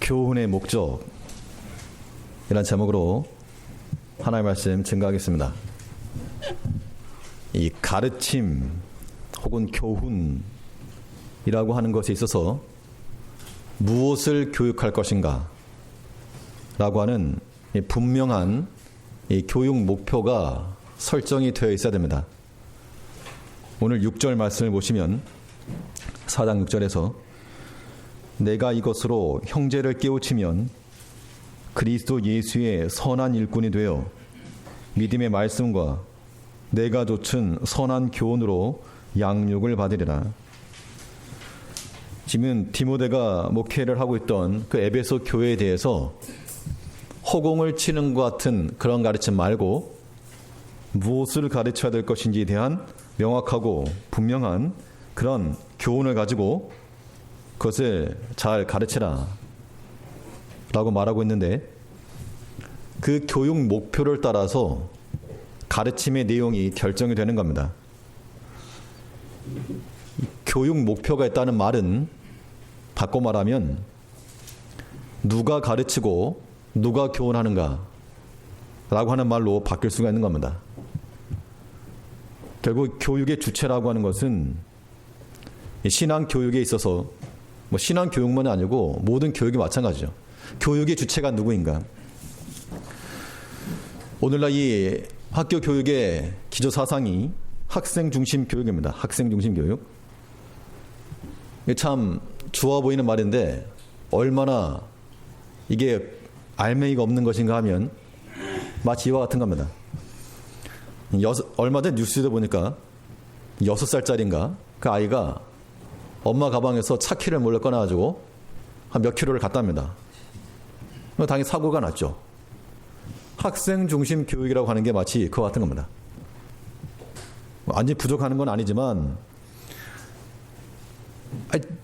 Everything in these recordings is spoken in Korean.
교훈의 목적, 이란 제목으로 하나의 말씀 증거하겠습니다. 이 가르침 혹은 교훈이라고 하는 것에 있어서 무엇을 교육할 것인가 라고 하는 분명한 이 교육 목표가 설정이 되어 있어야 됩니다. 오늘 6절 말씀을 보시면 4장 6절에서 내가 이것으로 형제를 깨우치면 그리스도 예수의 선한 일꾼이 되어 믿음의 말씀과 내가 좇은 선한 교훈으로 양육을 받으리라. 지금 디모데가 목회를 하고 있던 그 에베소 교회에 대해서 허공을 치는 것 같은 그런 가르침 말고 무엇을 가르쳐야 될 것인지에 대한 명확하고 분명한 그런 교훈을 가지고 그것을 잘 가르치라 라고 말하고 있는데, 그 교육 목표를 따라서 가르침의 내용이 결정이 되는 겁니다. 교육 목표가 있다는 말은 바꿔 말하면 누가 가르치고 누가 교훈하는가 라고 하는 말로 바뀔 수가 있는 겁니다. 결국 교육의 주체라고 하는 것은 신앙 교육에 있어서 신앙 교육만이 아니고 모든 교육이 마찬가지죠. 교육의 주체가 누구인가? 오늘날 이 학교 교육의 기조 사상이 학생 중심 교육입니다. 학생 중심 교육. 참 좋아 보이는 말인데 얼마나 이게 알맹이가 없는 것인가 하면 마치 이와 같은 겁니다. 얼마 전 뉴스에 보니까 6살짜리인가 그 아이가 엄마 가방에서 차키를 몰래 꺼내가지고 한 몇 킬로를 갔답니다. 당연히 사고가 났죠. 학생 중심 교육이라고 하는 게 마치 그와 같은 겁니다. 완전히 부족하는 건 아니지만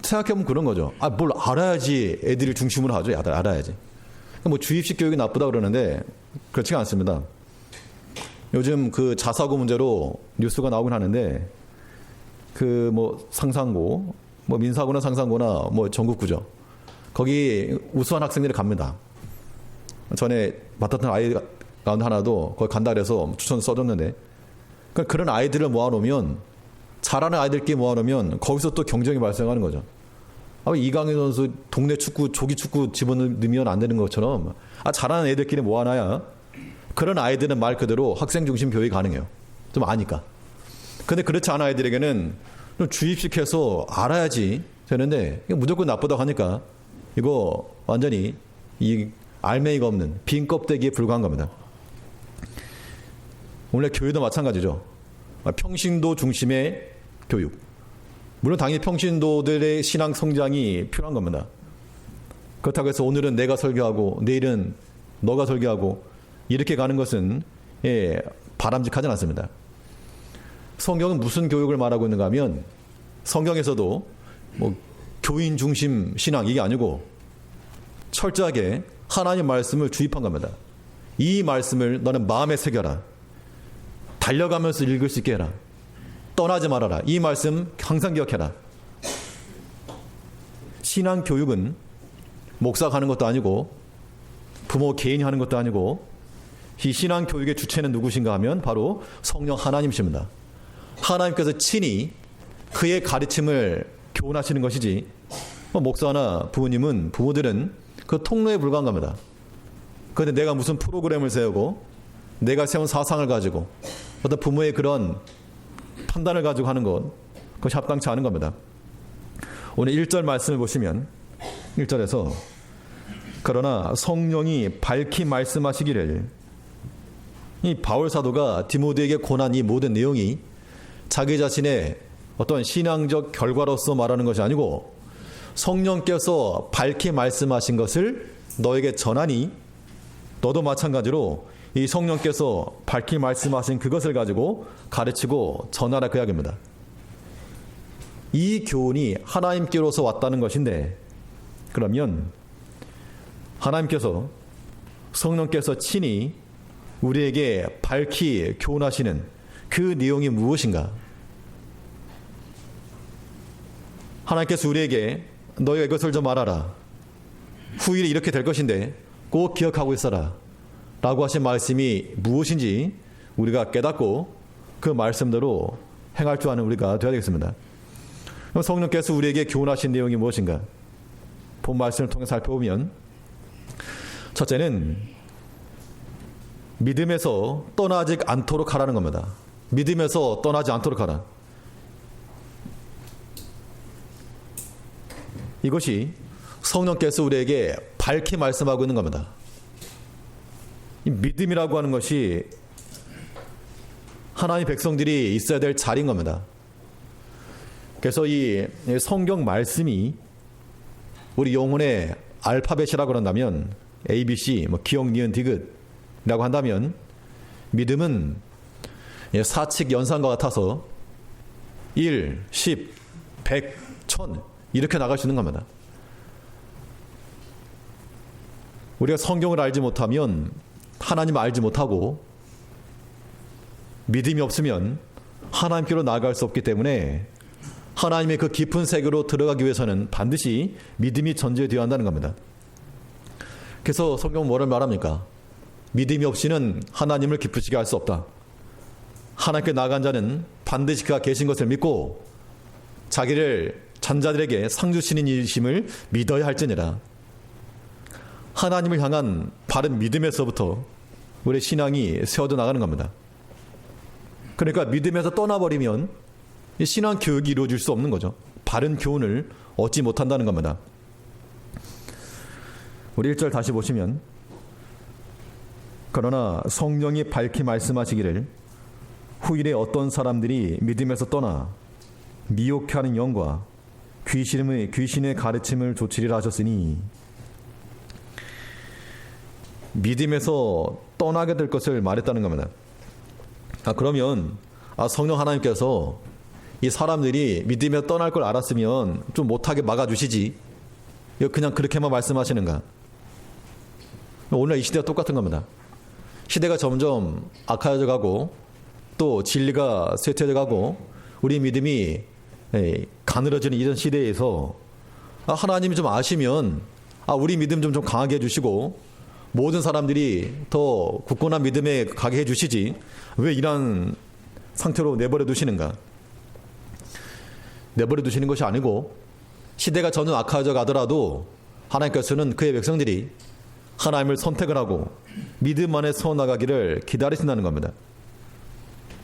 생각해보면 그런 거죠. 뭘 알아야지 애들이 중심으로 하죠. 알아야지. 주입식 교육이 나쁘다 그러는데 그렇지가 않습니다. 요즘 그 자사고 문제로 뉴스가 나오긴 하는데 상상고, 민사고나 상상고나 전국구죠. 거기 우수한 학생들이 갑니다. 전에 맡았던 아이 가운데 하나도 거기 간다 그래서 추천 써줬는데, 그런 아이들을 모아놓으면, 잘하는 아이들끼리 모아놓으면 거기서 또 경쟁이 발생하는 거죠. 이강인 선수 동네 축구, 조기 축구 집어넣으면 안 되는 것처럼 잘하는 애들끼리 모아놔야 그런 아이들은 말 그대로 학생 중심 교육이 가능해요. 좀 아니까. 근데 그렇지 않은 아이들에게는 좀 주입식해서 알아야지 되는데 무조건 나쁘다고 하니까 이거 완전히 이 알맹이가 없는 빈 껍데기에 불과한 겁니다. 원래 교육도 마찬가지죠. 평신도 중심의 교육. 물론 당연히 평신도들의 신앙 성장이 필요한 겁니다. 그렇다고 해서 오늘은 내가 설교하고 내일은 너가 설교하고 이렇게 가는 것은 바람직하지 않습니다. 성경은 무슨 교육을 말하고 있는가 하면 성경에서도 교인 중심 신앙 이게 아니고 철저하게 하나님 말씀을 주입한 겁니다. 이 말씀을 너는 마음에 새겨라. 달려가면서 읽을 수 있게 해라. 떠나지 말아라. 이 말씀 항상 기억해라. 신앙 교육은 목사가 하는 것도 아니고 부모 개인이 하는 것도 아니고 이 신앙 교육의 주체는 누구신가 하면 바로 성령 하나님이십니다. 하나님께서 친히 그의 가르침을 교훈하시는 것이지 목사나 부모들은 그 통로에 불과한 겁니다. 그런데 내가 무슨 프로그램을 세우고 내가 세운 사상을 가지고 어떤 부모의 그런 판단을 가지고 하는 것, 그것이 합당치 않은 겁니다. 오늘 1절 말씀을 보시면 1절에서 그러나 성령이 밝히 말씀하시기를, 이 바울 사도가 디모데에게 권한 이 모든 내용이 자기 자신의 어떤 신앙적 결과로서 말하는 것이 아니고 성령께서 밝히 말씀하신 것을 너에게 전하니 너도 마찬가지로 이 성령께서 밝히 말씀하신 그것을 가지고 가르치고 전하라 그 이야기입니다. 이 교훈이 하나님께로서 왔다는 것인데, 그러면 하나님께서 성령께서 친히 우리에게 밝히 교훈하시는 그 내용이 무엇인가? 하나님께서 우리에게 너희가 이것을 좀 알아라. 후일에 이렇게 될 것인데 꼭 기억하고 있어라 라고 하신 말씀이 무엇인지 우리가 깨닫고 그 말씀대로 행할 줄 아는 우리가 되어야 되겠습니다. 그럼 성령께서 우리에게 교훈하신 내용이 무엇인가? 본 말씀을 통해 살펴보면 첫째는 믿음에서 떠나지 않도록 하라는 겁니다. 믿음에서 떠나지 않도록 하라. 이것이 성령께서 우리에게 밝히 말씀하고 있는 겁니다. 이 믿음이라고 하는 것이 하나님의 백성들이 있어야 될 자리인 겁니다. 그래서 이 성경 말씀이 우리 영혼의 알파벳이라고 한다면 ABC, 기억, 니은, 디귿이라고 한다면 믿음은 사칙 연산과 같아서 1, 10, 100, 1000 이렇게 나갈 수 있는 겁니다. 우리가 성경을 알지 못하면 하나님을 알지 못하고 믿음이 없으면 하나님께로 나아갈 수 없기 때문에 하나님의 그 깊은 세계로 들어가기 위해서는 반드시 믿음이 전제되어야 한다는 겁니다. 그래서 성경은 뭐를 말합니까? 믿음이 없이는 하나님을 기쁘시게 할 수 없다. 하나님께 나아간 자는 반드시 그가 계신 것을 믿고 자기를 잔자들에게 상 주시는 이심을 믿어야 할지니라. 하나님을 향한 바른 믿음에서부터 우리의 신앙이 세워져 나가는 겁니다. 그러니까 믿음에서 떠나버리면 이 신앙 교육이 이루어질 수 없는 거죠. 바른 교훈을 얻지 못한다는 겁니다. 우리 1절 다시 보시면 그러나 성령이 밝히 말씀하시기를 후일에 어떤 사람들이 믿음에서 떠나 미혹해 하는 영과 귀신의 가르침을 조치리라 하셨으니 믿음에서 떠나게 될 것을 말했다는 겁니다. 그러면 성령 하나님께서 이 사람들이 믿음에서 떠날 걸 알았으면 좀 못하게 막아주시지 그냥 그렇게만 말씀하시는가? 오늘 이 시대가 똑같은 겁니다. 시대가 점점 악화져 가고 또 진리가 쇠퇴져 가고 우리 믿음이 가늘어지는 이런 시대에서 하나님이 좀 아시면 우리 믿음 좀 강하게 해주시고 모든 사람들이 더 굳건한 믿음에 가게 해주시지 왜 이런 상태로 내버려 두시는가? 내버려 두시는 것이 아니고 시대가 전혀 악화져 가더라도 하나님께서는 그의 백성들이 하나님을 선택을 하고 믿음 안에 서나가기를 기다리신다는 겁니다.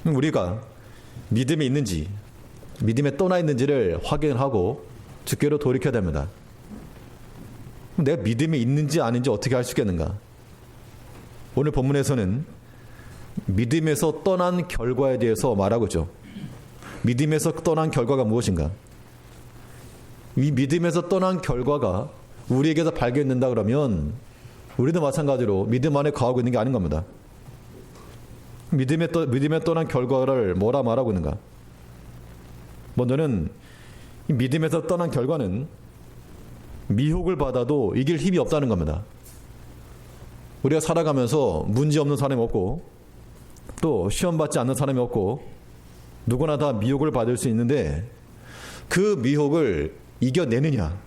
우리가 믿음이 있는지 믿음에 떠나 있는지를 확인하고 주께로 돌이켜야 됩니다. 내가 믿음이 있는지 아닌지 어떻게 알 수 있겠는가? 오늘 본문에서는 믿음에서 떠난 결과에 대해서 말하고 있죠. 믿음에서 떠난 결과가 무엇인가? 이 믿음에서 떠난 결과가 우리에게서 발견된다 그러면 우리도 마찬가지로 믿음 안에 거하고 있는 게 아닌 겁니다. 믿음에 떠난 결과를 뭐라 말하고 있는가? 먼저는 이 믿음에서 떠난 결과는 미혹을 받아도 이길 힘이 없다는 겁니다. 우리가 살아가면서 문제 없는 사람이 없고 또 시험 받지 않는 사람이 없고 누구나 다 미혹을 받을 수 있는데 그 미혹을 이겨내느냐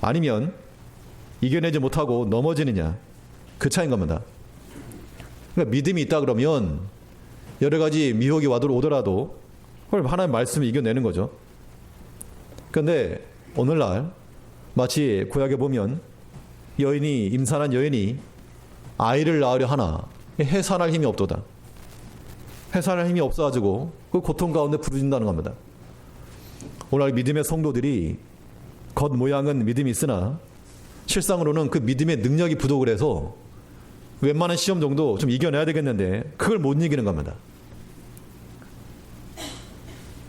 아니면 이겨내지 못하고 넘어지느냐 그 차이인 겁니다. 그러니까 믿음이 있다 그러면 여러 가지 미혹이 오더라도 그걸 하나님의 말씀을 이겨내는 거죠. 그런데 오늘날 마치 구약에 보면 임산한 여인이 아이를 낳으려 하나 해산할 힘이 없도다. 해산할 힘이 없어가지고 그 고통 가운데 부르짖는다는 겁니다. 오늘 믿음의 성도들이 겉모양은 믿음이 있으나 실상으로는 그 믿음의 능력이 부족을 해서 웬만한 시험 정도 좀 이겨내야 되겠는데 그걸 못 이기는 겁니다.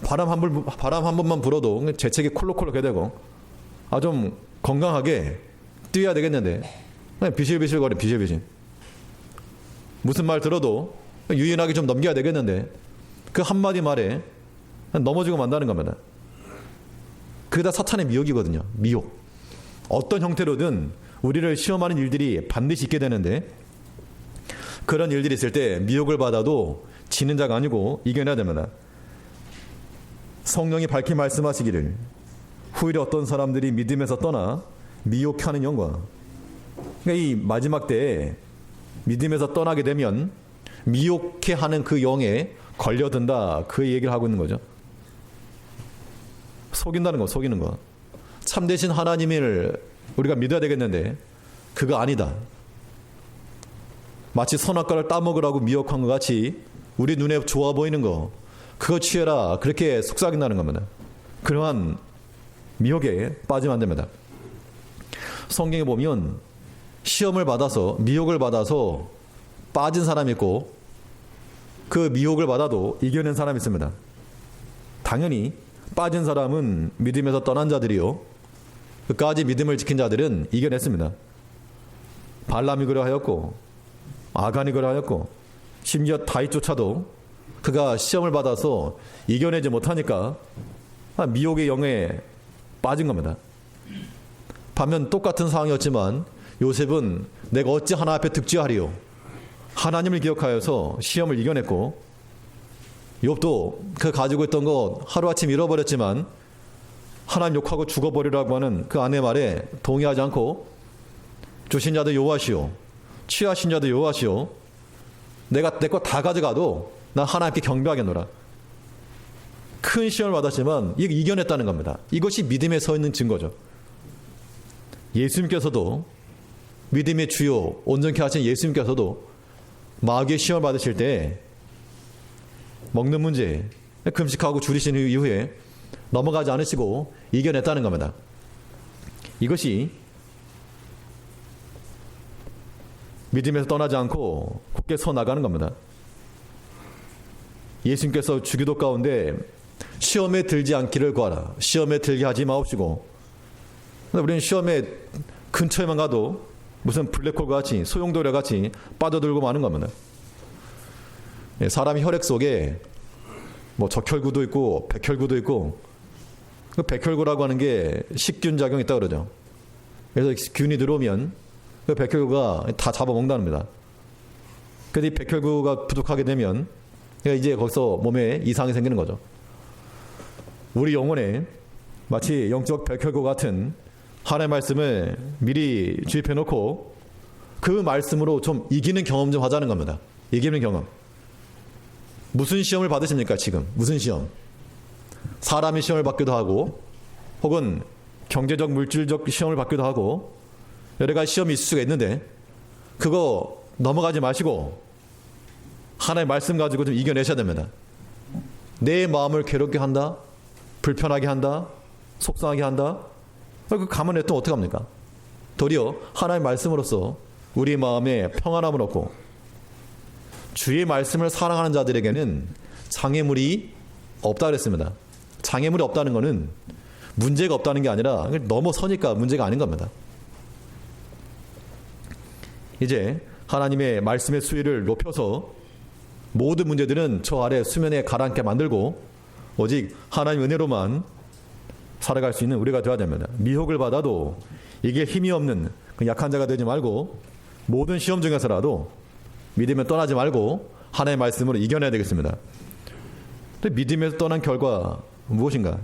바람 한 번만 불어도 재채기 콜록콜록 해대고 좀 건강하게 뛰어야 되겠는데 그냥 비실비실거려 비실비실. 무슨 말 들어도 유연하게 좀 넘겨야 되겠는데 그 한마디 말에 넘어지고 만다는 겁니다. 그게 다 사탄의 미혹이거든요. 미혹. 어떤 형태로든 우리를 시험하는 일들이 반드시 있게 되는데 그런 일들이 있을 때 미혹을 받아도 지는 자가 아니고 이겨내야 됩니다. 성령이 밝히 말씀하시기를 후일에 어떤 사람들이 믿음에서 떠나 미혹하는 영과. 그러니까 이 마지막 때에 믿음에서 떠나게 되면 미혹해 하는 그 영에 걸려든다. 그 얘기를 하고 있는 거죠. 속인다는 거, 속이는 거. 참되신 하나님을 우리가 믿어야 되겠는데 그거 아니다. 마치 선악과를 따먹으라고 미혹한 것 같이 우리 눈에 좋아 보이는 거 그거 취해라. 그렇게 속삭인다는 겁니다. 그러한 미혹에 빠지면 안 됩니다. 성경에 보면 시험을 받아서 미혹을 받아서 빠진 사람이 있고 그 미혹을 받아도 이겨낸 사람이 있습니다. 당연히 빠진 사람은 믿음에서 떠난 자들이요 끝까지 믿음을 지킨 자들은 이겨냈습니다. 발람이 그러하였고 아간이 그러하였고 심지어 다윗조차도 그가 시험을 받아서 이겨내지 못하니까 미혹의 영에 빠진 겁니다. 반면 똑같은 상황이었지만 요셉은 내가 어찌 하나 앞에 득지하리요 하나님을 기억하여서 시험을 이겨냈고 욥도 그 가지고 있던 거 하루아침 잃어버렸지만 하나님 욕하고 죽어버리라고 하는 그 아내 말에 동의하지 않고 주신 자도 여호와시오 취하신 자도 여호와시오 내가 내 거 다 가져가도 난 하나님께 경배하겠노라. 큰 시험을 받았지만 이거 이겨냈다는 겁니다. 이것이 믿음에 서 있는 증거죠. 예수님께서도 믿음의 주요 온전케 하신 예수님께서도 마귀의 시험을 받으실 때 먹는 문제 금식하고 줄이신 이후에 넘어가지 않으시고 이겨냈다는 겁니다. 이것이 믿음에서 떠나지 않고 굳게 서 나가는 겁니다. 예수님께서 주기도 가운데 시험에 들지 않기를 구하라. 시험에 들게 하지 마옵시고. 우리는 시험에 근처에만 가도 무슨 블랙홀 같이 소용돌이 같이 빠져들고 마는 겁니다. 사람이 혈액 속에 뭐 적혈구도 있고 백혈구도 있고 그 백혈구라고 하는 게 식균 작용이 있다고 그러죠. 그래서 균이 들어오면 그 백혈구가 다 잡아먹는답니다. 그래서 이 백혈구가 부족하게 되면 이제 거기서 몸에 이상이 생기는 거죠. 우리 영혼에 마치 영적 백혈구 같은 하나님의 말씀을 미리 주입해 놓고 그 말씀으로 좀 이기는 경험 좀 하자는 겁니다. 이기는 경험. 무슨 시험을 받으십니까 지금? 무슨 시험? 사람이 시험을 받기도 하고 혹은 경제적 물질적 시험을 받기도 하고 여러 가지 시험이 있을 수가 있는데 그거 넘어가지 마시고 하나님의 말씀 가지고 좀 이겨내셔야 됩니다. 내 마음을 괴롭게 한다, 불편하게 한다, 속상하게 한다. 그 가만 냅두면 어떡합니까? 도리어 하나님의 말씀으로써 우리 마음에 평안함을 얻고 주의 말씀을 사랑하는 자들에게는 장애물이 없다 그랬습니다. 장애물이 없다는 것은 문제가 없다는 게 아니라 넘어서니까 문제가 아닌 겁니다. 이제 하나님의 말씀의 수위를 높여서 모든 문제들은 저 아래 수면에 가라앉게 만들고 오직 하나님 은혜로만 살아갈 수 있는 우리가 되어야 됩니다. 미혹을 받아도 이게 힘이 없는 그 약한 자가 되지 말고 모든 시험 중에서라도 믿음에 떠나지 말고 하나님의 말씀으로 이겨내야 되겠습니다. 근데 믿음에서 떠난 결과 무엇인가?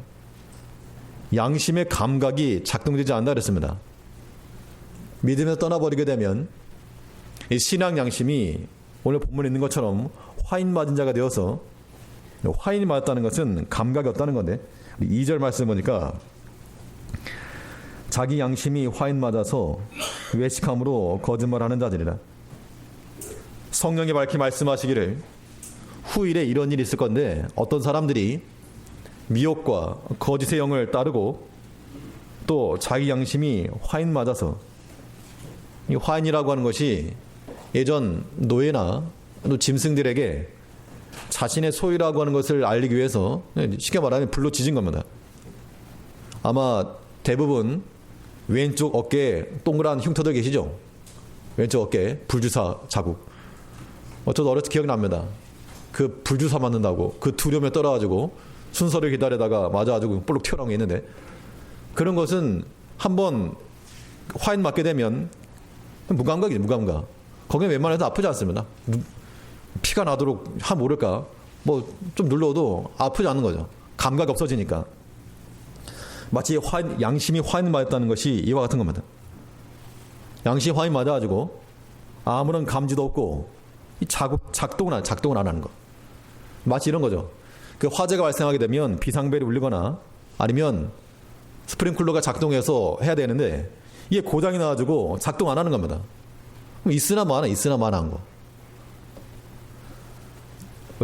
양심의 감각이 작동되지 않는다 그랬습니다. 믿음에서 떠나버리게 되면 이 신앙 양심이 오늘 본문에 있는 것처럼 화인 맞은 자가 되어서 화인이 맞았다는 것은 감각이 없다는 건데 2절 말씀 보니까 자기 양심이 화인 맞아서 외식함으로 거짓말하는 자들이라. 성령이 밝히 말씀하시기를 후일에 이런 일이 있을 건데 어떤 사람들이 미혹과 거짓의 영을 따르고 또 자기 양심이 화인 맞아서 이 화인이라고 하는 것이 예전 노예나 또 짐승들에게 자신의 소유라고 하는 것을 알리기 위해서 쉽게 말하면 불로 지진 겁니다. 아마 대부분 왼쪽 어깨에 동그란 흉터들 계시죠? 왼쪽 어깨에 불주사 자국. 저도 어렸을 때 기억이 납니다. 그 불주사 맞는다고 그 두려움에 떨어가지고 순서를 기다리다가 맞아가지고 볼록 튀어나온 게 있는데 그런 것은 한번 화인 맞게 되면 무감각이죠. 무감각. 거기는 웬만해서 아프지 않습니다. 피가 나도록 모를까 뭐 좀 눌러도 아프지 않는 거죠. 감각이 없어지니까. 마치 양심이 화인 맞았다는 것이 이와 같은 겁니다. 양심이 화인 맞아가지고 아무런 감지도 없고 작동을 안 하는 거. 마치 이런 거죠. 그 화재가 발생하게 되면 비상벨이 울리거나 아니면 스프링클러가 작동해서 해야 되는데 이게 고장이 나가지고 작동 안 하는 겁니다. 있으나 마나한 거.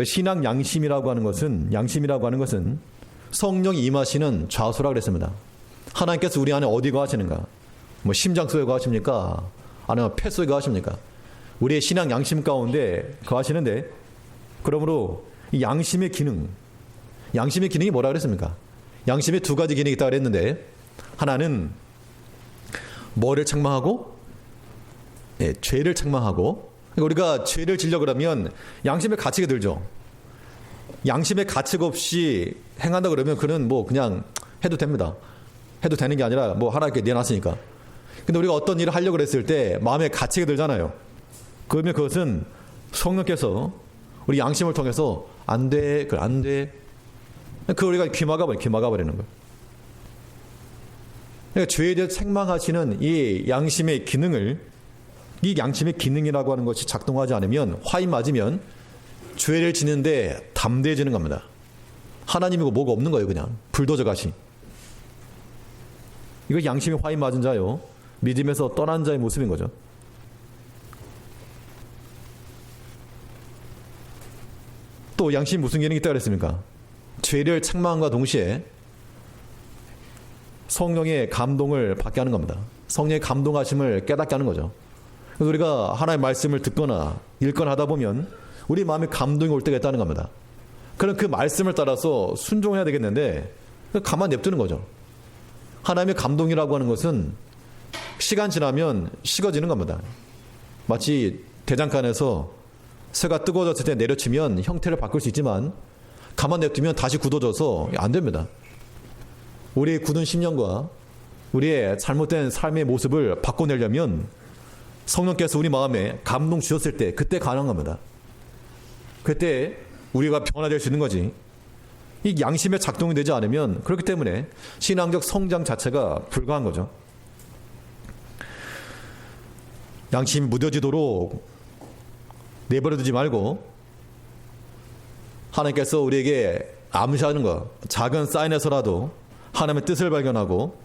신앙 양심이라고 하는 것은 성령이 임하시는 좌소라 그랬습니다. 하나님께서 우리 안에 어디 거하시는가? 뭐 심장 속에 거하십니까? 아니면 폐 속에 거하십니까? 우리의 신앙 양심 가운데 거하시는데, 그러므로 이 양심의 기능이 뭐라 그랬습니까? 양심의 두 가지 기능이 있다고 그랬는데, 하나는 뭐를 책망하고, 죄를 책망하고. 그러니까 우리가 죄를 지려고 그러면 양심의 가치가 들죠. 양심의 가치가 없이 행한다 그러면 그는 뭐 그냥 해도 됩니다. 해도 되는 게 아니라 뭐 하나님께 내놨으니까. 근데 우리가 어떤 일을 하려고 그랬을 때 마음에 가치가 들잖아요. 그러면 그것은 성령께서 우리 양심을 통해서 안 돼. 그 우리가 귀막아버리는 거예요. 그러니까 죄에 대해 책망하시는 이 양심의 기능이라고 하는 것이 작동하지 않으면, 화인 맞으면 죄를 지는데 담대해지는 겁니다. 하나님이고 뭐가 없는 거예요. 그냥 불도저 같이. 이거 양심이 화인 맞은 자요, 믿음에서 떠난 자의 모습인 거죠. 또 양심이 무슨 기능이 있다고 그랬습니까? 죄를 책망함과 동시에 성령의 감동을 받게 하는 겁니다. 성령의 감동하심을 깨닫게 하는 거죠. 그래서 우리가 하나님의 말씀을 듣거나 읽거나 하다 보면 우리 마음에 감동이 올 때가 있다는 겁니다. 그럼 그 말씀을 따라서 순종해야 되겠는데 가만 냅두는 거죠. 하나님의 감동이라고 하는 것은 시간 지나면 식어지는 겁니다. 마치 대장간에서 쇠가 뜨거워졌을 때 내려치면 형태를 바꿀 수 있지만 가만 냅두면 다시 굳어져서 안 됩니다. 우리의 굳은 심령과 우리의 잘못된 삶의 모습을 바꿔내려면 성령께서 우리 마음에 감동 주셨을 때 그때 가능한 겁니다. 그때 우리가 변화될 수 있는 거지. 이 양심의 작동이 되지 않으면, 그렇기 때문에 신앙적 성장 자체가 불가한 거죠. 양심이 무뎌지도록 내버려두지 말고 하나님께서 우리에게 암시하는 것, 작은 사인에서라도 하나님의 뜻을 발견하고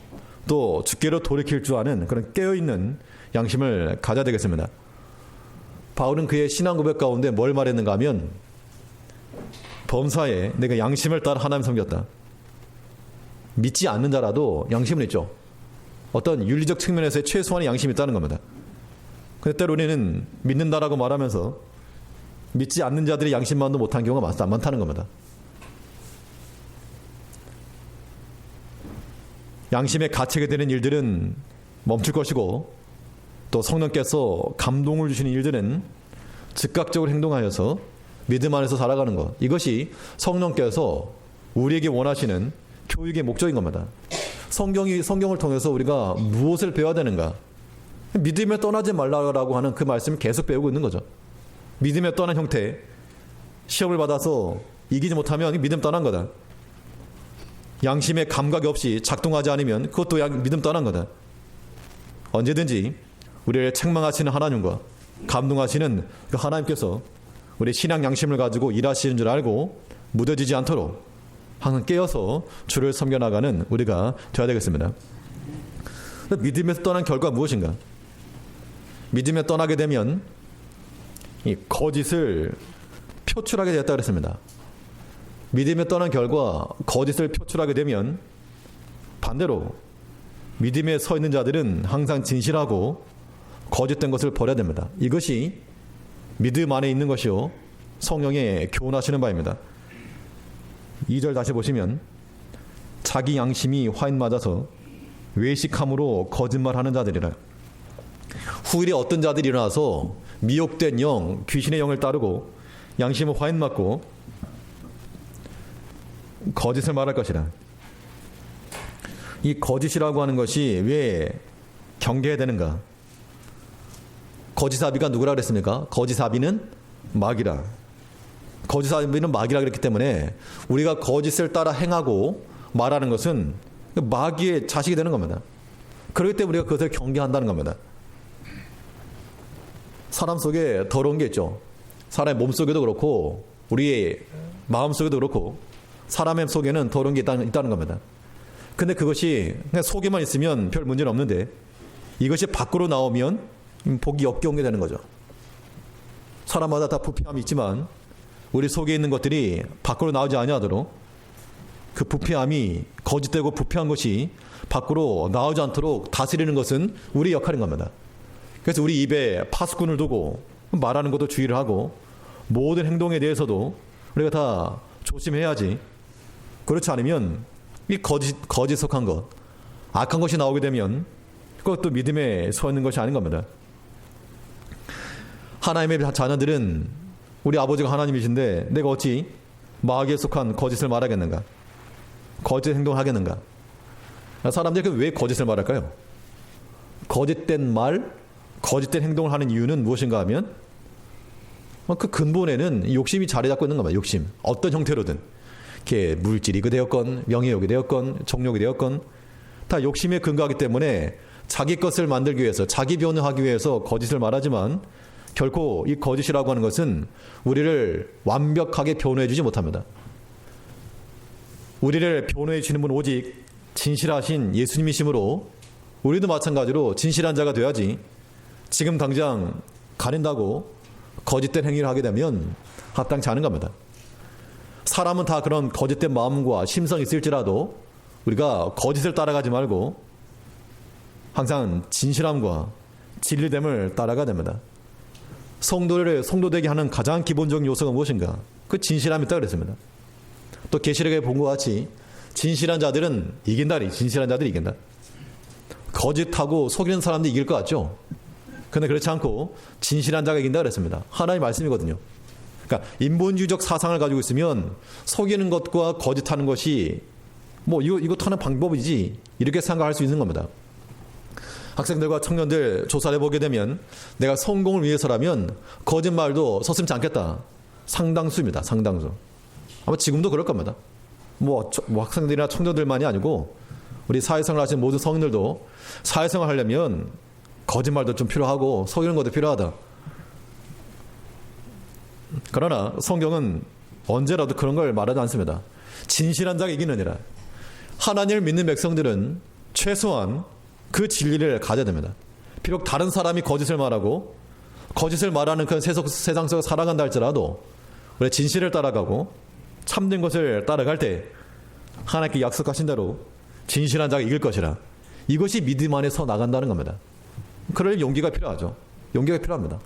또 주께로 돌이킬 줄 아는 그런 깨어있는 양심을 가져야 되겠습니다. 바울은 그의 신앙 고백 가운데 뭘 말했는가 하면, 범사에 내가 양심을 따라 하나님 섬겼다. 믿지 않는 자라도 양심은 있죠. 어떤 윤리적 측면에서의 최소한의 양심이 있다는 겁니다. 근데 때로 우리는 믿는다라고 말하면서 믿지 않는 자들이 양심만도 못한 경우가 많다는 겁니다. 양심에 갇히게 되는 일들은 멈출 것이고, 또 성령께서 감동을 주시는 일들은 즉각적으로 행동하여서 믿음 안에서 살아가는 것, 이것이 성령께서 우리에게 원하시는 교육의 목적인 겁니다. 성경을 통해서 우리가 무엇을 배워야 되는가? 믿음에 떠나지 말라고 하는 그 말씀을 계속 배우고 있는 거죠. 믿음에 떠난 형태, 시험을 받아서 이기지 못하면 믿음 떠난 거다. 양심의 감각이 없이 작동하지 않으면 그것도 믿음 떠난 거다. 언제든지 우리를 책망하시는 하나님과 감동하시는 그 하나님께서 우리 신앙 양심을 가지고 일하시는 줄 알고 무뎌지지 않도록 항상 깨어서 주를 섬겨나가는 우리가 되어야 되겠습니다. 믿음에서 떠난 결과 무엇인가? 믿음에 떠나게 되면 이 거짓을 표출하게 되었다고 했습니다. 믿음에 떠난 결과 거짓을 표출하게 되면 반대로 믿음에 서 있는 자들은 항상 진실하고 거짓된 것을 버려야 됩니다. 이것이 믿음 안에 있는 것이요 성령의 교훈하시는 바입니다. 2절 다시 보시면, 자기 양심이 화인 맞아서 외식함으로 거짓말하는 자들이라. 후일에 어떤 자들이 일어나서 미혹된 영, 귀신의 영을 따르고 양심을 화인 맞고 거짓을 말할 것이라. 이 거짓이라고 하는 것이 왜 경계해야 되는가? 거짓사비가 누구라 그랬습니까? 거짓사비는 마귀라. 거짓사비는 마귀라 그랬기 때문에 우리가 거짓을 따라 행하고 말하는 것은 마귀의 자식이 되는 겁니다. 그렇기 때문에 우리가 그것을 경계한다는 겁니다. 사람 속에 더러운 게 있죠. 사람의 몸 속에도 그렇고 우리의 마음 속에도 그렇고 사람의 속에는 더러운 게 있다는 겁니다. 근데 그것이 그냥 속에만 있으면 별 문제는 없는데 이것이 밖으로 나오면 보기 역겨운 게 되는 거죠. 사람마다 다 부패함이 있지만 우리 속에 있는 것들이 밖으로 나오지 아니하도록 그 부패함이 거짓되고 부패한 것이 밖으로 나오지 않도록 다스리는 것은 우리의 역할인 겁니다. 그래서 우리 입에 파수꾼을 두고 말하는 것도 주의를 하고 모든 행동에 대해서도 우리가 다 조심해야지. 그렇지 않으면 이 거짓 속한 것, 악한 것이 나오게 되면 그것도 믿음에 서 있는 것이 아닌 겁니다. 하나님의 자녀들은 우리 아버지가 하나님이신데 내가 어찌 마귀에 속한 거짓을 말하겠는가? 거짓 행동을 하겠는가? 사람들이 왜 거짓을 말할까요? 거짓된 말, 거짓된 행동을 하는 이유는 무엇인가 하면 그 근본에는 욕심이 자리 잡고 있는 겁니다. 욕심. 어떤 형태로든. 이렇게 물질이 되었건 명예욕이 되었건 정욕이 되었건 다 욕심에 근거하기 때문에 자기 것을 만들기 위해서 자기 변호하기 위해서 거짓을 말하지만 결코 이 거짓이라고 하는 것은 우리를 완벽하게 변호해 주지 못합니다. 우리를 변호해 주시는 분은 오직 진실하신 예수님이시므로 우리도 마찬가지로 진실한 자가 돼야지 지금 당장 가린다고 거짓된 행위를 하게 되면 합당치 않은 겁니다. 사람은 다 그런 거짓된 마음과 심성이 있을지라도 우리가 거짓을 따라가지 말고 항상 진실함과 진리됨을 따라가야 됩니다. 성도를 성도되게 하는 가장 기본적인 요소가 무엇인가? 그 진실함이 있다고 그랬습니다. 또 계시록에 본 것 같이 진실한 자들은 이긴다리. 진실한 자들이 이긴다. 거짓하고 속이는 사람들이 이길 것 같죠? 그런데 그렇지 않고 진실한 자가 이긴다 그랬습니다. 하나님의 말씀이거든요. 그러니까 인본주의적 사상을 가지고 있으면 속이는 것과 거짓하는 것이 뭐 이것도 하는 방법이지 이렇게 생각할 수 있는 겁니다. 학생들과 청년들 조사를 해보게 되면 내가 성공을 위해서라면 거짓말도 서슴지 않겠다. 상당수입니다. 상당수. 아마 지금도 그럴 겁니다. 뭐 학생들이나 청년들만이 아니고 우리 사회생활 하시는 모든 성인들도 사회생활 하려면 거짓말도 좀 필요하고 속이는 것도 필요하다. 그러나 성경은 언제라도 그런 걸 말하지 않습니다. 진실한 자가 이기느니라. 하나님을 믿는 백성들은 최소한 그 진리를 가져야 됩니다. 비록 다른 사람이 거짓을 말하고 거짓을 말하는 그 세상 속에 살아간다 할지라도 우리 진실을 따라가고 참된 것을 따라갈 때 하나님께 약속하신 대로 진실한 자가 이길 것이라. 이것이 믿음 안에서 나간다는 겁니다. 그럴 용기가 필요하죠. 용기가 필요합니다.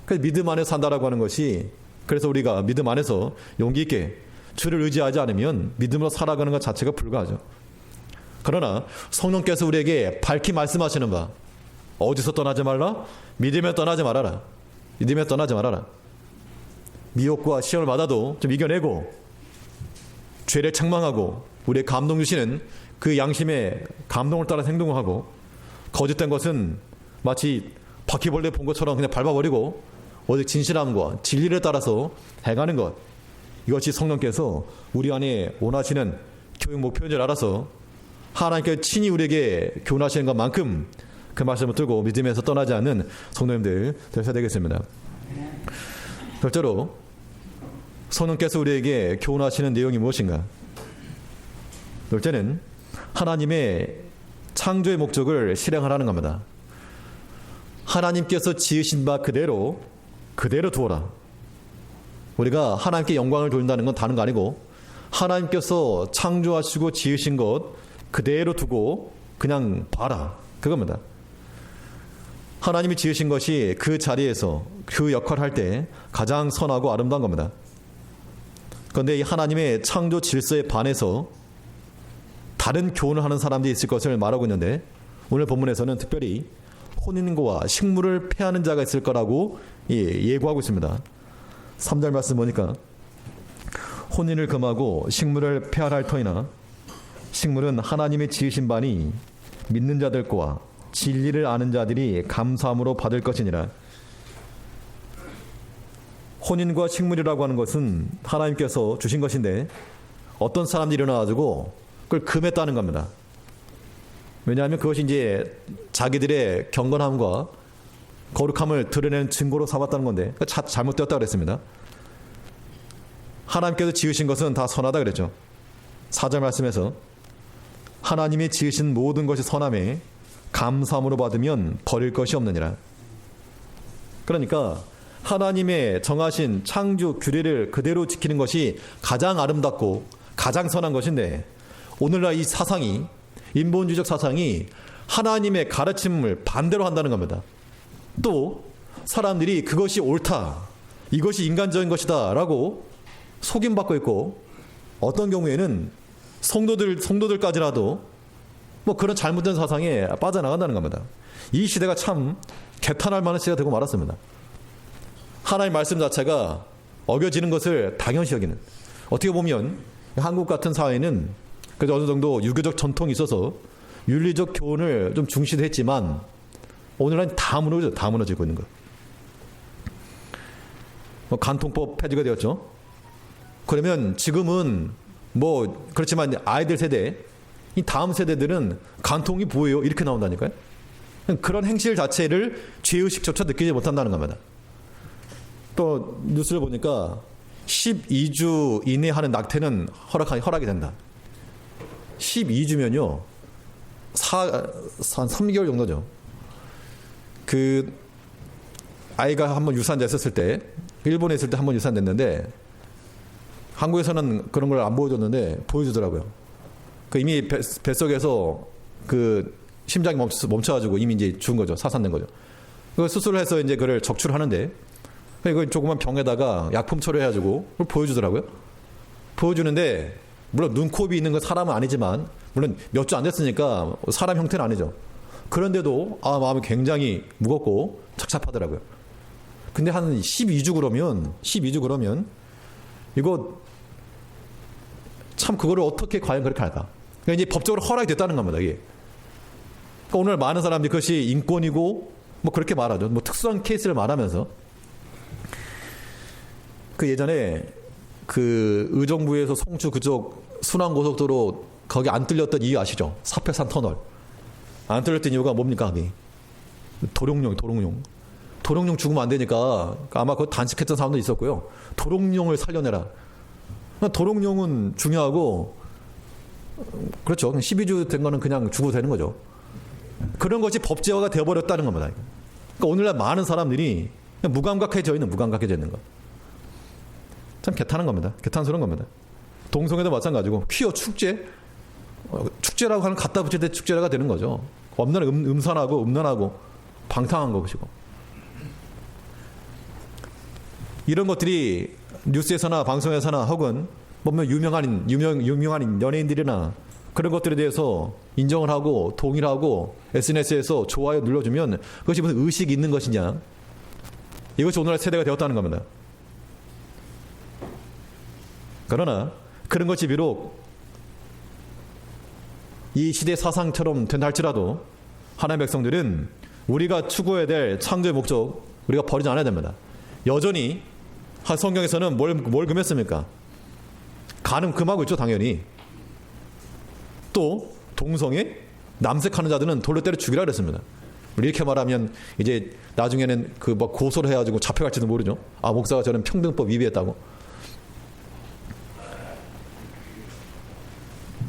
그래서 믿음 안에 산다라고 하는 것이 그래서 우리가 믿음 안에서 용기 있게 주를 의지하지 않으면 믿음으로 살아가는 것 자체가 불가하죠. 그러나 성령께서 우리에게 밝히 말씀하시는 바 어디서 떠나지 말라? 믿음에 떠나지 말아라. 믿음에 떠나지 말아라. 미혹과 시험을 받아도 좀 이겨내고 죄를 책망하고 우리의 감동 주시는 그 양심의 감동을 따라 행동을 하고 거짓된 것은 마치 바퀴벌레 본 것처럼 그냥 밟아버리고 오직 진실함과 진리를 따라서 행하는 것, 이것이 성령께서 우리 안에 원하시는 교육 목표인 줄 알아서 하나님께 친히 우리에게 교훈하시는 것만큼 그 말씀을 들고 믿음에서 떠나지 않는 성도님들 되셔야 되겠습니다. 둘째로 성령께서 우리에게 교훈하시는 내용이 무엇인가? 둘째는 하나님의 창조의 목적을 실행하라는 겁니다. 하나님께서 지으신 바 그대로 두어라. 우리가 하나님께 영광을 돌린다는 건 다른 거 아니고 하나님께서 창조하시고 지으신 것 그대로 두고 그냥 봐라. 그겁니다. 하나님이 지으신 것이 그 자리에서 그 역할을 할 때 가장 선하고 아름다운 겁니다. 그런데 이 하나님의 창조 질서에 반해서 다른 교훈을 하는 사람들이 있을 것을 말하고 있는데 오늘 본문에서는 특별히 혼인과 식물을 폐하는 자가 있을 거라고 예고하고 있습니다. 3절 말씀 보니까 혼인을 금하고 식물을 폐하라 할 터이나 식물은 하나님의 지으신 바니 믿는 자들과 진리를 아는 자들이 감사함으로 받을 것이니라. 혼인과 식물이라고 하는 것은 하나님께서 주신 것인데 어떤 사람들이 일어나가지고 그걸 금했다는 겁니다. 왜냐하면 그것이 이제 자기들의 경건함과 거룩함을 드러내는 증거로 삼았다는 건데 잘못되었다 그랬습니다. 하나님께서 지으신 것은 다 선하다 그랬죠. 4절 말씀에서 하나님이 지으신 모든 것이 선함에 감사함으로 받으면 버릴 것이 없느니라. 그러니까 하나님의 정하신 창조 규례를 그대로 지키는 것이 가장 아름답고 가장 선한 것인데, 오늘날 이 사상이, 인본주의적 사상이 하나님의 가르침을 반대로 한다는 겁니다. 또 사람들이 그것이 옳다, 이것이 인간적인 것이다 라고 속임받고 있고, 어떤 경우에는 성도들까지라도 뭐 그런 잘못된 사상에 빠져나간다는 겁니다. 이 시대가 참 개탄할 만한 시대가 되고 말았습니다. 하나님의 말씀 자체가 어겨지는 것을 당연시 여기는, 어떻게 보면 한국 같은 사회는 그래도 어느 정도 유교적 전통이 있어서 윤리적 교훈을 좀 중시도 했지만 오늘은 다 무너지고 있는 거예요. 간통법 폐지가 되었죠. 그러면 지금은 뭐 그렇지만 아이들 세대, 이 다음 세대들은 간통이 뭐예요? 이렇게 나온다니까요. 그런 행실 자체를 죄의식조차 느끼지 못한다는 겁니다. 또 뉴스를 보니까 12주 이내 하는 낙태는 허락이 된다. 12주면요 한 3개월 정도죠. 그 아이가 한번 유산됐었을 때, 일본에 있을 때 한번 유산됐는데 한국에서는 그런 걸 안 보여줬는데 보여주더라고요. 그 이미 뱃속에서 그 심장이 멈춰가지고 이미 이제 죽은 거죠. 사산된 거죠. 그 수술을 해서 이제 그걸 적출하는데, 이거 조그만 병에다가 약품 처리해가지고 그걸 보여주더라고요. 보여주는데 물론 눈, 코, 입이 있는 건 사람은 아니지만, 물론 몇 주 안 됐으니까 사람 형태는 아니죠. 그런데도 마음이 굉장히 무겁고 착잡하더라고요. 근데 한 12주 그러면 이거 참 그거를 어떻게 과연 그렇게 할까? 그러니까 이제 법적으로 허락이 됐다는 겁니다. 이게. 그러니까 오늘 많은 사람들이 그것이 인권이고 뭐 그렇게 말하죠. 뭐 특수한 케이스를 말하면서, 그 예전에 그 의정부에서 송주 그쪽 순환고속도로 거기 안 뚫렸던 이유 아시죠? 사패산 터널 안 뚫렸던 이유가 뭡니까? 도롱뇽 죽으면 안 되니까 아마 그거 단식했던 사람도 있었고요. 도롱뇽을 살려내라. 도롱뇽은 중요하고, 그렇죠. 12주 된 거는 그냥 죽어도 되는 거죠. 그런 것이 법제화가 되어버렸다는 겁니다. 그러니까 오늘날 많은 사람들이 그냥 무감각해져 있는 거. 참 개탄한 겁니다. 개탄스러운 겁니다. 동성애도 마찬가지고 퀴어 축제라고 하는 갖다 붙일 때 축제가 되는 거죠. 음산하고 음란하고 방탕한 것이고, 이런 것들이 뉴스에서나 방송에서나 혹은 보면 유명한 연예인들이나 그런 것들에 대해서 인정을 하고 동의를 하고 SNS에서 좋아요 눌러주면 그것이 무슨 의식이 있는 것이냐, 이것이 오늘날 세대가 되었다는 겁니다. 그러나 그런 것이 비록 이 시대 사상처럼 된다 할지라도 하나님의 백성들은 우리가 추구해야 될 창조의 목적, 우리가 버리지 않아야 됩니다. 여전히 성경에서는 뭘 금했습니까? 간음 금하고 있죠, 당연히. 또 동성애, 남색하는 자들은 돌로 때려 죽이라 그랬습니다. 우리 이렇게 말하면 이제 나중에는 그 뭐 고소를 해가지고 잡혀갈지도 모르죠. 목사가 저는 평등법 위배했다고.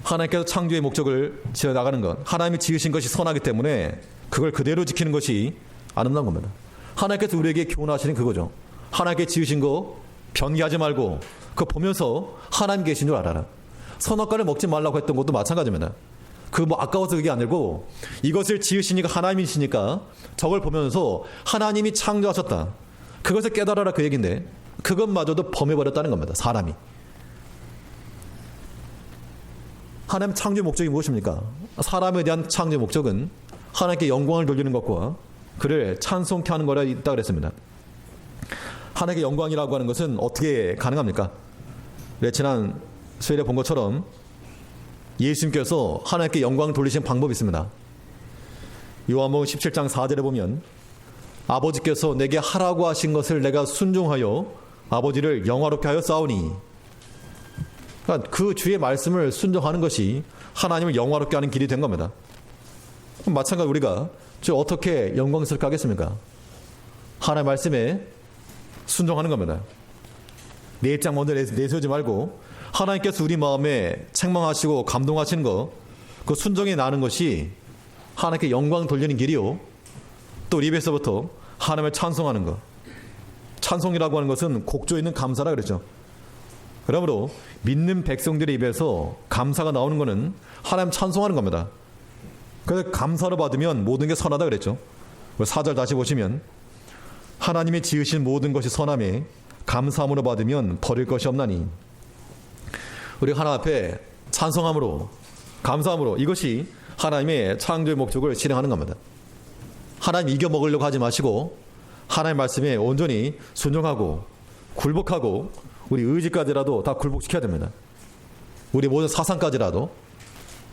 하나님께서 창조의 목적을 지어 나가는 것, 하나님이 지으신 것이 선하기 때문에 그걸 그대로 지키는 것이 아름다운 겁니다. 하나님께서 우리에게 교훈하시는 그거죠. 하나님께 지으신 거 변기하지 말고 그거 보면서 하나님 계신 줄 알아라. 선악과를 먹지 말라고 했던 것도 마찬가지입니다. 그 뭐 아까워서 그게 아니고, 이것을 지으시니까 하나님이시니까 저걸 보면서 하나님이 창조하셨다, 그것을 깨달아라, 그 얘기인데 그것마저도 범해버렸다는 겁니다. 사람이. 하나님 창조의 목적이 무엇입니까? 사람에 대한 창조의 목적은 하나님께 영광을 돌리는 것과 그를 찬송케 하는 거라 있다 그랬습니다. 하나님께 영광이라고 하는 것은 어떻게 가능합니까? 지난 수요일에 본 것처럼 예수님께서 하나님께 영광을 돌리신 방법이 있습니다. 요한복음 17장 4절에 보면 아버지께서 내게 하라고 하신 것을 내가 순종하여 아버지를 영화롭게 하여 싸우니, 그러니까 그 주의 말씀을 순종하는 것이 하나님을 영화롭게 하는 길이 된 겁니다. 마찬가지로 우리가 어떻게 영광스럽게 하겠습니까? 하나님의 말씀에 순종하는 겁니다. 내 입장 먼저 내세우지 말고 하나님께서 우리 마음에 책망하시고 감동하시는 거, 그 순종에 나는 것이 하나님께 영광 돌리는 길이요, 또 우리 입에서부터 하나님을 찬송하는 것. 찬송이라고 하는 것은 곡조에 있는 감사라 그랬죠. 그러므로 믿는 백성들의 입에서 감사가 나오는 것은 하나님 찬송하는 겁니다. 그래서 감사로 받으면 모든 게 선하다 그랬죠. 4절 다시 보시면 하나님이 지으신 모든 것이 선함에 감사함으로 받으면 버릴 것이 없나니. 우리 하나님 앞에 찬송함으로, 감사함으로, 이것이 하나님의 창조의 목적을 실행하는 겁니다. 하나님 이겨먹으려고 하지 마시고 하나님 말씀에 온전히 순종하고 굴복하고 우리 의지까지라도 다 굴복시켜야 됩니다. 우리 모든 사상까지라도.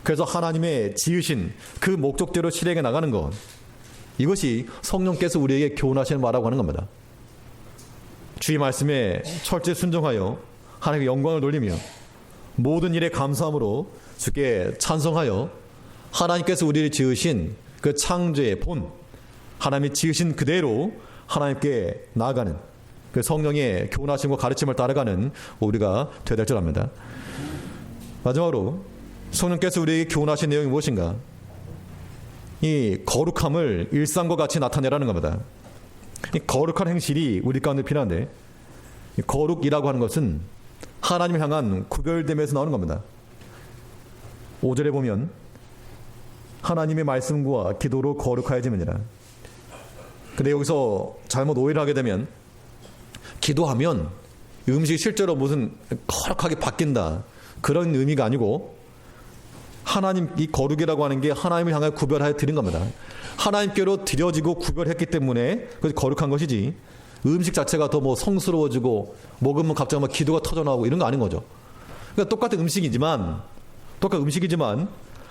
그래서 하나님의 지으신 그 목적대로 실행해 나가는 것, 이것이 성령께서 우리에게 교훈하시는 바라고 하는 겁니다. 주의 말씀에 철저히 순종하여 하나님의 영광을 돌리며 모든 일에 감사함으로 주께 찬송하여 하나님께서 우리를 지으신 그 창조의 본, 하나님이 지으신 그대로 하나님께 나아가는 그 성령의 교훈하심과 가르침을 따라가는 우리가 되어야 될 줄 압니다. 마지막으로 성령께서 우리에게 교훈하신 내용이 무엇인가? 이 거룩함을 일상과 같이 나타내라는 겁니다. 이 거룩한 행실이 우리 가운데 필요한데, 이 거룩이라고 하는 것은 하나님을 향한 구별됨에서 나오는 겁니다. 5절에 보면 하나님의 말씀과 기도로 거룩하여짐이니라. 근데 여기서 잘못 오해를 하게 되면 기도하면 음식이 실제로 무슨 거룩하게 바뀐다, 그런 의미가 아니고, 하나님, 이 거룩이라고 하는 게 하나님을 향해 구별하여 드린 겁니다. 하나님께로 드려지고 구별했기 때문에 그것이 거룩한 것이지, 음식 자체가 더 뭐 성스러워지고 먹으면 갑자기 막 기도가 터져나오고 이런 거 아닌 거죠. 그러니까 똑같은 음식이지만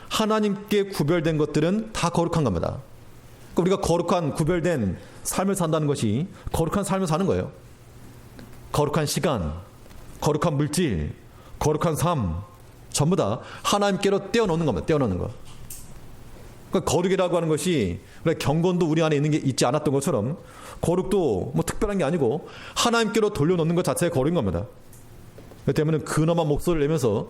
하나님께 구별된 것들은 다 거룩한 겁니다. 그러니까 우리가 거룩한 구별된 삶을 산다는 것이 거룩한 삶을 사는 거예요. 거룩한 시간, 거룩한 물질, 거룩한 삶, 전부 다 하나님께로 떼어놓는 겁니다. 떼어놓는 거. 그러니까 거룩이라고 하는 것이 경건도 우리 안에 있는 게 있지 않았던 것처럼 거룩도 뭐 특별한 게 아니고 하나님께로 돌려놓는 것 자체가 거룩인 겁니다. 그렇기 때문에 근엄한 목소리를 내면서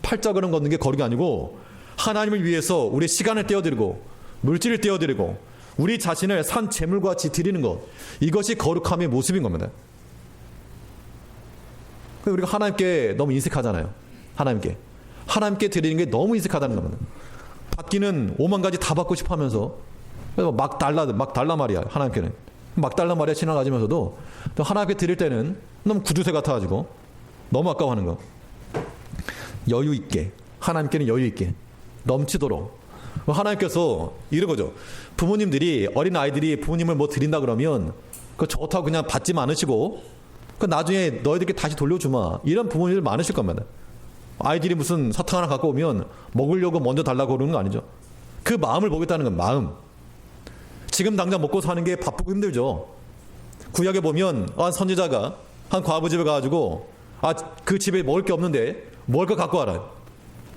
팔자걸음 걷는 게 거룩이 아니고, 하나님을 위해서 우리 시간을 떼어드리고 물질을 떼어드리고 우리 자신을 산 재물과 같이 드리는 것, 이것이 거룩함의 모습인 겁니다. 우리가 하나님께 너무 인색하잖아요. 하나님께 드리는 게 너무 인색하다는 겁니다. 받기는 5만 가지 다 받고 싶어 하면서 막 달라 말이야. 하나님께는 막 달라 말이야 신앙 가지면서도 또 하나님께 드릴 때는 너무 구두쇠 같아가지고 너무 아까워하는 거. 여유 있게, 하나님께는 여유 있게 넘치도록. 하나님께서 이런 거죠. 부모님들이, 어린 아이들이 부모님을 뭐 드린다 그러면 그거 좋다고 그냥 받지만 않으시고 그 나중에 너희들께 다시 돌려주마, 이런 부모님들 많으실 겁니다. 아이들이 무슨 사탕 하나 갖고 오면 먹으려고 먼저 달라고 그러는 거 아니죠. 그 마음을 보겠다는 건 마음. 지금 당장 먹고 사는 게 바쁘고 힘들죠. 구약에 보면 한 선지자가 한 과부 집에 가가지고 그 집에 먹을 게 없는데 먹을 거 갖고 와라.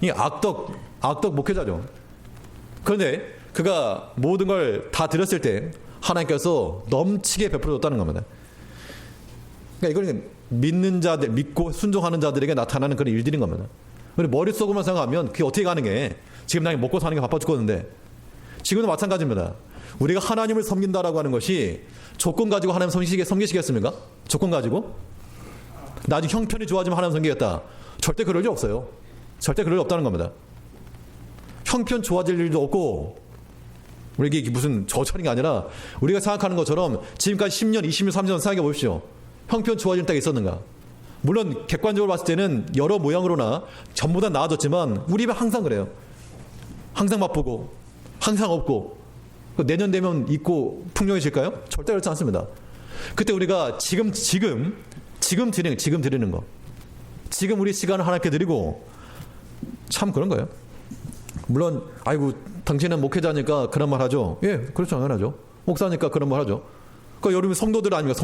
이 악덕 목회자죠. 그런데 그가 모든 걸 다 드렸을 때 하나님께서 넘치게 베풀어 줬다는 겁니다. 그러니까 이건 믿는 자들, 믿고 순종하는 자들에게 나타나는 그런 일들인 겁니다. 머릿속으로만 생각하면 그게 어떻게 가능해? 지금 당연히 먹고 사는 게 바빠 죽겠는데. 지금도 마찬가지입니다. 우리가 하나님을 섬긴다라고 하는 것이 조건 가지고 하나님 섬기시겠습니까? 조건 가지고? 나중에 형편이 좋아지면 하나님 섬기겠다. 절대 그럴 일 없어요. 절대 그럴 일 없다는 겁니다. 형편 좋아질 일도 없고, 우리에게 무슨 저철인 게 아니라 우리가 생각하는 것처럼 지금까지 10년, 20년, 30년 생각해 보십시오. 형편 좋아질 때가 있었는가? 물론 객관적으로 봤을 때는 여러 모양으로나 전부 다 나아졌지만 우리 입에 항상 그래요. 항상 바쁘고 항상 없고, 내년 되면 있고 풍요해질까요? 절대 그렇지 않습니다. 그때 우리가 지금 드리는 거, 지금 우리 시간을 하나님께 드리고, 참 그런 거예요. 물론 아이고 당신은 목회자니까 그런 말 하죠. 예, 그렇죠, 당연하죠. 목사니까 그런 말 하죠. 그러니까 여러분 성도들 아닙니까?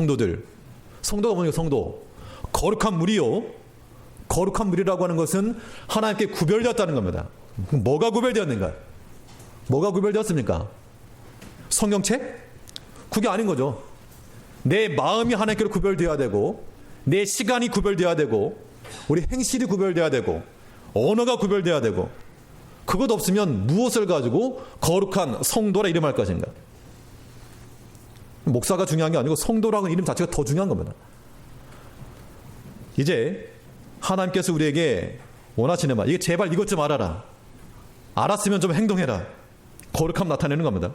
성도가 뭐냐? 성도. 거룩한 물이요. 거룩한 물이라고 하는 것은 하나님께 구별되었다는 겁니다. 뭐가 구별되었는가? 뭐가 구별되었습니까? 성경책? 그게 아닌 거죠. 내 마음이 하나님께로 구별되어야 되고, 내 시간이 구별되어야 되고, 우리 행실이 구별되어야 되고, 언어가 구별되어야 되고, 그것 없으면 무엇을 가지고 거룩한 성도라 이름할 것인가? 목사가 중요한 게 아니고 성도라는 이름 자체가 더 중요한 겁니다. 이제 하나님께서 우리에게 원하시는 말, 이게 제발 이것 좀 알아라. 알았으면 좀 행동해라. 거룩함 나타내는 겁니다.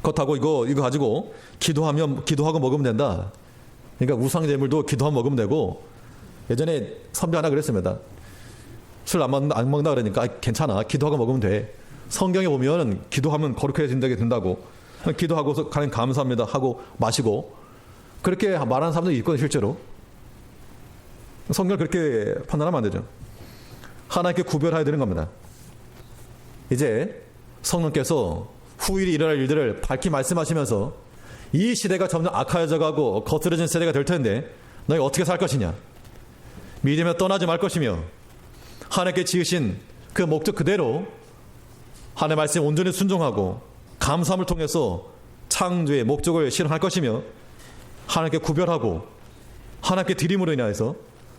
그렇다고 이거 가지고 기도하고 먹으면 된다. 그러니까 우상제물도 기도하고 먹으면 되고, 예전에 선배 하나 그랬습니다. 술 안 먹는다 그러니까 괜찮아. 기도하고 먹으면 돼. 성경에 보면 기도하면 거룩해진다게 된다고. 기도하고서 가는 감사합니다 하고 마시고 그렇게 말하는 사람도 있거든요. 실제로. 성경을 그렇게 판단하면 안 되죠. 하나님께 구별해야 되는 겁니다. 이제 성령께서 후일이 일어날 일들을 밝히 말씀하시면서 이 시대가 점점 악화해져 가고 거스러진 세대가 될 텐데 너희 어떻게 살 것이냐. 믿으며 떠나지 말 것이며 하나님께 지으신 그 목적 그대로 하나님의 말씀에 온전히 순종하고 감사함을 통해서 창조의 목적을 실현할 것이며 하나님께 구별하고 하나님께 드림으로 인하여서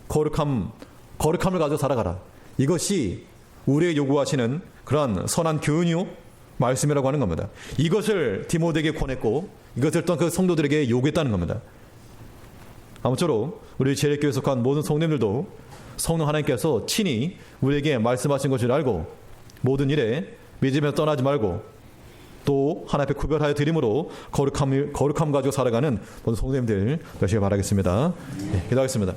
거룩함을 가지고 살아가라. 이것이 우리에게 요구하시는 그러한 선한 교훈이요 말씀이라고 하는 겁니다. 이것을 디모데에게 권했고 이것을 또 그 성도들에게 요구했다는 겁니다. 아무쪼록 우리 재래교회에 속한 모든 성도님들도 성령 하나님께서 친히 우리에게 말씀하신 것을 알고 모든 일에 믿으며 떠나지 말고 또 하나님 앞에 구별하여 드림으로 거룩함 가지고 살아가는 모든 성도님들 되시길 바라겠습니다. 네, 기도하겠습니다.